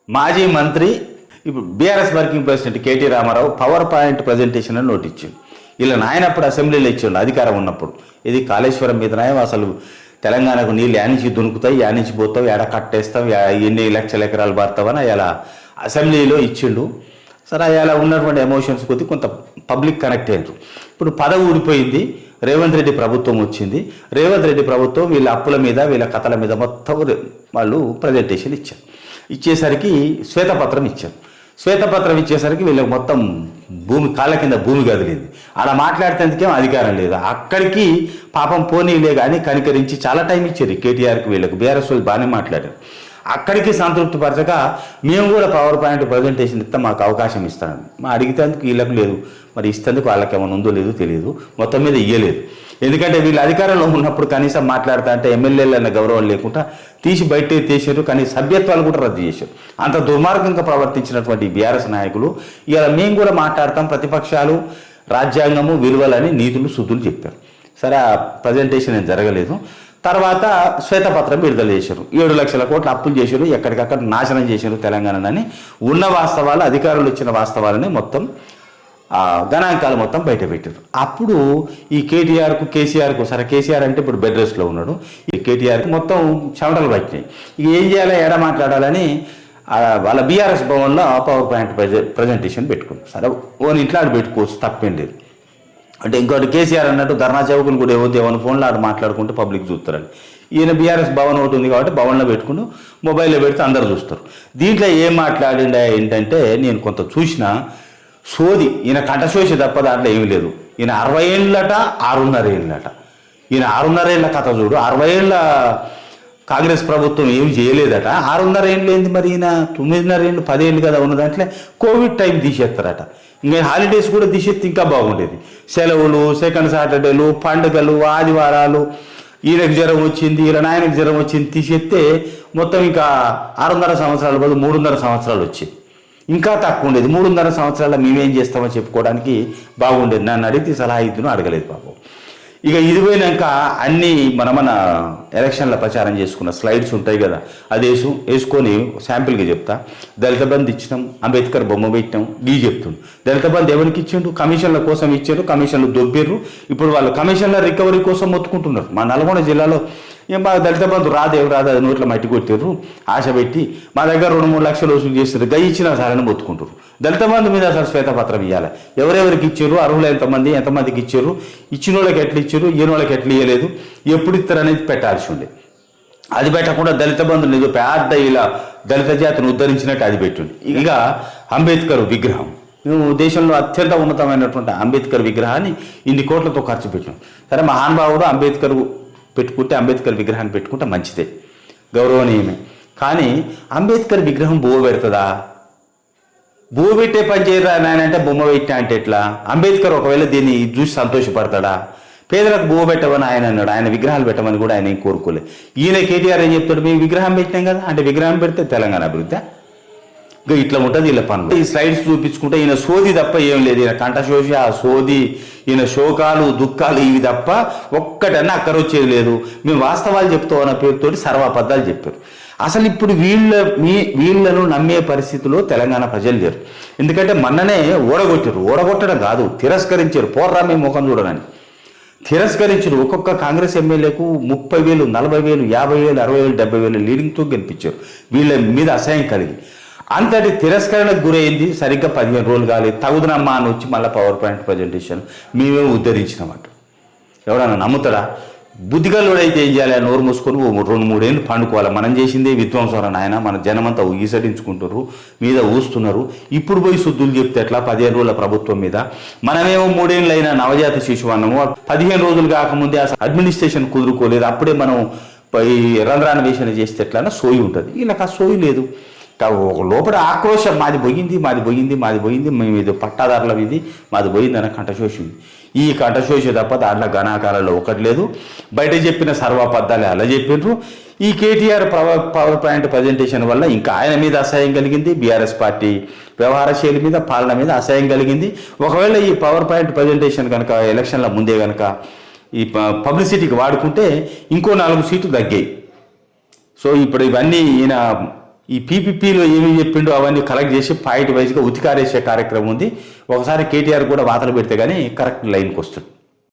మాజీ మంత్రి ఇప్పుడు BRS working president KT Ramarao PowerPoint presentation అని నోట్ ఇచ్చిండు. ఇలా నాయనప్పుడు అసెంబ్లీలో ఇచ్చిండు అధికారం ఉన్నప్పుడు. ఇది కాళేశ్వరం మీద నాయం, అసలు తెలంగాణకు నీళ్ళు యానించి దునుకుతాయి, యానించి పోతావు, ఏడ కట్టేస్తావు, ఎన్ని లక్షల ఎకరాలు పారుతావని అలా అసెంబ్లీలో ఇచ్చిండు. సరే అలా ఉన్నటువంటి ఎమోషన్స్ కొద్ది కొంత పబ్లిక్ కనెక్ట్ అయ్యారు. ఇప్పుడు పదవి ఊడిపోయింది, రేవంత్ రెడ్డి ప్రభుత్వం వచ్చింది. రేవంత్ రెడ్డి ప్రభుత్వం వీళ్ళ అప్పుల మీద వీళ్ళ కథల మీద మొత్తం వాళ్ళు ప్రజెంటేషన్ ఇచ్చారు. ఇచ్చేసరికి శ్వేతపత్రం ఇచ్చారు. శ్వేతపత్రం ఇచ్చేసరికి వీళ్ళకి మొత్తం భూమి కాళ్ళ కింద భూమి కదిలింది. అలా మాట్లాడితేందుకేం అధికారం లేదు. అక్కడికి పాపం పోనీలే కానీ కనికరించి చాలా టైం ఇచ్చారు కేటీఆర్కి, వీళ్ళకి బీఆర్ఎస్ వాళ్ళు బాగానే మాట్లాడారు. అక్కడికి సంతృప్తి పరచక మేము కూడా పవర్ పాయింట్ ప్రజెంటేషన్ ఇస్తాం, మాకు అవకాశం ఇస్తానని మా అడిగితేందుకు వీళ్ళకి లేదు. మరి ఇస్తేందుకు వాళ్ళకి ఏమైనా ఉందో లేదో తెలియదు, మొత్తం మీద ఇయ్యలేదు. ఎందుకంటే వీళ్ళు అధికారంలో ఉన్నప్పుడు కనీసం మాట్లాడతా అంటే ఎమ్మెల్యేలు అన్న గౌరవం లేకుండా తీసి బయట తీసారు, కానీ సభ్యత్వాలు కూడా రద్దు చేశారు. అంత దుర్మార్గంగా ప్రవర్తించినటువంటి బీఆర్ఎస్ నాయకులు ఇలా మేము కూడా మాట్లాడతాం, ప్రతిపక్షాలు రాజ్యాంగము విలువలని నీతులు శుద్ధులు చెప్పారు. సరే ఆ ప్రజెంటేషన్ ఏం జరగలేదు. తర్వాత శ్వేతపత్రం విడుదల చేశారు. 7 లక్షల కోట్ల అప్పులు చేశారు, ఎక్కడికక్కడ నాశనం చేశారు తెలంగాణని. ఉన్న వాస్తవాలు, అధికారులు ఇచ్చిన వాస్తవాలని మొత్తం గణాంకాలు మొత్తం బయట పెట్టారు. అప్పుడు ఈ కేటీఆర్కు కేసీఆర్కు, సరే కేసీఆర్ అంటే ఇప్పుడు బెడ్ రెస్ట్లో ఉన్నాడు, ఈ కేటీఆర్కి మొత్తం చెమటలు పట్టినాయి. ఇక ఏం చేయాలో ఎడ మాట్లాడాలని వాళ్ళ బీఆర్ఎస్ భవన్లో పవర్ పాయింట్ ప్రజెంటేషన్ పెట్టుకున్నారు. సరే ఓన్ ఇంట్లో ఆడు పెట్టుకోవచ్చు, తప్పేం లేదు. అంటే ఇంకోటి కేసీఆర్ అన్నట్టు ధర్నా చౌకులు కూడా ఏమో ఫోన్లో ఆడు మాట్లాడుకుంటే పబ్లిక్ చూస్తారని. ఈయన బీఆర్ఎస్ భవన్ ఒకటి ఉంది కాబట్టి భవన్లో పెట్టుకుని మొబైల్లో పెడితే అందరు చూస్తారు. దీంట్లో ఏం మాట్లాడిండా ఏంటంటే నేను కొంత చూసిన సోది, ఈయన కంఠశోషి తప్ప దాంట్లో ఏమీ లేదు. ఈయన 60 ఏళ్ళట 6.5 ఏళ్ళట. ఈయన 6.5 ఏళ్ళ కథ చూడు. 60 ఏళ్ళ కాంగ్రెస్ ప్రభుత్వం ఏమి చేయలేదట. 6.5 ఏళ్ళు ఏంది మరి, ఈయన 9.5 ఏళ్ళు 10 ఏళ్ళు కదా ఉన్న దాంట్లో కోవిడ్ టైం తీసేస్తారట. ఇంకా హాలిడేస్ కూడా తీసేస్తే ఇంకా బాగుండేది. సెలవులు, సెకండ్ సాటర్డేలు, పండుగలు, ఆదివారాలు, ఈయనకు జ్వరం వచ్చింది, ఈయన నాయనకు జ్వరం వచ్చింది తీసేస్తే మొత్తం ఇంకా 6.5 సంవత్సరాల బదులు 3.5 సంవత్సరాలు వచ్చేది. ఇంకా తక్కువ ఉండేది. 3.5 సంవత్సరాల మేమేం చేస్తామో చెప్పుకోవడానికి బాగుండేది. నన్ను అడిగితే సలహా ఇద్దును, అడగలేదు పాపం. ఇక ఇది పోయినాక అన్నీ మన ఎలక్షన్ల ప్రచారం చేసుకున్న స్లైడ్స్ ఉంటాయి కదా, అది వేసుకొని శాంపిల్గా చెప్తా. దళిత బంధు ఇచ్చినాం, అంబేద్కర్ బొమ్మ పెట్టినాం, డీ చెప్తుంది. దళిత బంధు ఎవరికి ఇచ్చిండు? కమిషన్ల కోసం ఇచ్చారు, కమిషన్లు దొబ్బిర్రు. ఇప్పుడు వాళ్ళు కమిషన్ల రికవరీ కోసం మొత్తుకుంటున్నారు. మా నల్గొండ జిల్లాలో ఏం బాగా దళిత బంధు రాదేవి రాదు, అది నోట్లో మట్టి కొట్టారు ఆశ పెట్టి. మా దగ్గర 2-3 లక్షలు వసూలు చేస్తారు, గై ఇచ్చినా సారని మొత్తుకుంటారు. దళిత బంధు మీద అసలు శ్వేతపత్రం ఇవ్వాలి. ఎవరెవరికి ఇచ్చారు, అర్హులు ఎంతమందికి ఇచ్చారు, ఇచ్చిన వాళ్ళకి ఎట్లా ఇచ్చారు, ఈయన వాళ్ళకి ఎట్లా ఇవ్వలేదు, ఎప్పుడు ఇస్తారనేది పెట్టాల్సి ఉండే. అది పెట్టకుండా దళిత బంధు నిజం పెద్ద ఇలా దళిత జాతిని ఉద్ధరించినట్టు అది పెట్టింది. ఇక అంబేద్కర్ విగ్రహం, మేము దేశంలో అత్యంత ఉన్నతమైనటువంటి అంబేద్కర్ విగ్రహాన్ని ఇన్ని కోట్లతో ఖర్చు పెట్టినాం. సరే మహానుభావుడు అంబేద్కర్ పెట్టుకుంటే, అంబేద్కర్ విగ్రహాన్ని పెట్టుకుంటే మంచిదే, గౌరవనీయమే. కానీ అంబేద్కర్ విగ్రహం బువ్వ పెడుతుందా? బువ్వ పెట్టే పని చేయరా నాయనంటే బొమ్మ పెట్టా అంటే ఎట్లా? అంబేద్కర్ ఒకవేళ దీన్ని చూసి సంతోషపడతాడా? పేదలకు బువ్వ పెట్టమని ఆయన అన్నాడు, ఆయన విగ్రహాలు పెట్టమని కూడా ఆయన ఏం కోరుకోలేదు. ఈయన కేటీఆర్ ఏం చెప్తాడు, మేము విగ్రహం పెట్టినాం కదా అంటే విగ్రహం పెడితే తెలంగాణ అభివృద్ధి. ఇంకా ఇట్లా ఉంటుంది వీళ్ళ పనులు. ఈ స్లైడ్స్ చూపించుకుంటే ఈయన సోది తప్ప ఏం లేదు. ఈయన కంఠశోష, ఆ సోది, ఈయన శోకాలు దుఃఖాలు ఇవి తప్ప ఒక్కటన్నా అక్కరొచ్చేది లేదు. మేము వాస్తవాలు చెప్తాం అన్న పేరుతోటి సర్వాబద్ధాలు చెప్పారు. అసలు ఇప్పుడు వీళ్ళను నమ్మే పరిస్థితిలో తెలంగాణ ప్రజలు లేరు. ఎందుకంటే మొన్ననే ఓడగొట్టడం కాదు, తిరస్కరించారు. పోర్రా మీ ముఖం చూడనని తిరస్కరించారు. ఒక్కొక్క కాంగ్రెస్ ఎమ్మెల్యేకు 30,000, 40,000, 50,000, 60,000, 70,000 లీడింగ్తో గెలిపించారు వీళ్ళ మీద అసహ్యం కలిగి. అంతటి తిరస్కరణకు గురైంది. సరిగ్గా 15 రోజులు కాలేదు, తగుదనమ్మా అని వచ్చి మళ్ళీ పవర్ పాయింట్ ప్రజెంటేషన్ మేమే ఉద్ధరించినామంట. ఎవడన్నా నమ్ముతాడా? బుద్ధిగల్లుడైతే ఏం చేయాలి? నోరు మూసుకొని 2-3 ఏళ్ళు పండుకోవాలి. మనం చేసిందే విధ్వంసం నాయన. మన జనమంతా ఈసడించుకుంటారు, మీద ఊస్తున్నారు. ఇప్పుడు పోయి శుద్ధులు చెప్తే ఎట్లా? 15 రోజుల ప్రభుత్వం మీద మనమేమో 3 ఏళ్ళు అయినా నవజాత శిశువు అన్నాము. 15 రోజులు కాకముందే అడ్మినిస్ట్రేషన్ కుదురుకోలేదు. అప్పుడే మనం ఈ రంధ్రాన్వేషణ చేస్తే ఎట్లా సోయి ఉంటుంది. వీళ్ళకి ఆ సోయి లేదు. లోపల ఆక్రోశం, మాది పోయింది, మేము ఇది పట్టాదారుల ఇది మాది పోయిందని కంఠశోషి. ఈ కంఠశోషి తప్ప దాంట్లో గణాకారాల్లో ఒకటి లేదు. బయట చెప్పిన సర్వపద్దాలే అలా చెప్పిండ్రు. ఈ కేటీఆర్ పవర్ పాయింట్ ప్రజెంటేషన్ వల్ల ఇంకా ఆయన మీద అసహ్యం కలిగింది, బీఆర్ఎస్ పార్టీ వ్యవహార శైలి మీద, పాలన మీద అసహ్యం కలిగింది. ఒకవేళ ఈ పవర్ పాయింట్ ప్రజెంటేషన్ కనుక ఎలక్షన్ల ముందే కనుక ఈ పబ్లిసిటీకి వాడుకుంటే ఇంకో 4 సీట్లు తగ్గాయి. సో ఇప్పుడు ఇవన్నీ ఈయన ఈ పీపీపీలో ఏమేమి చెప్పిండో అవన్నీ కలెక్ట్ చేసి పాయింట్ వైజ్గా ఉతికారేసే కార్యక్రమం ఉంది. ఒకసారి కేటీఆర్ కూడా వాతలు పెడితే కానీ కరెక్ట్ లైన్కి వస్తుంది.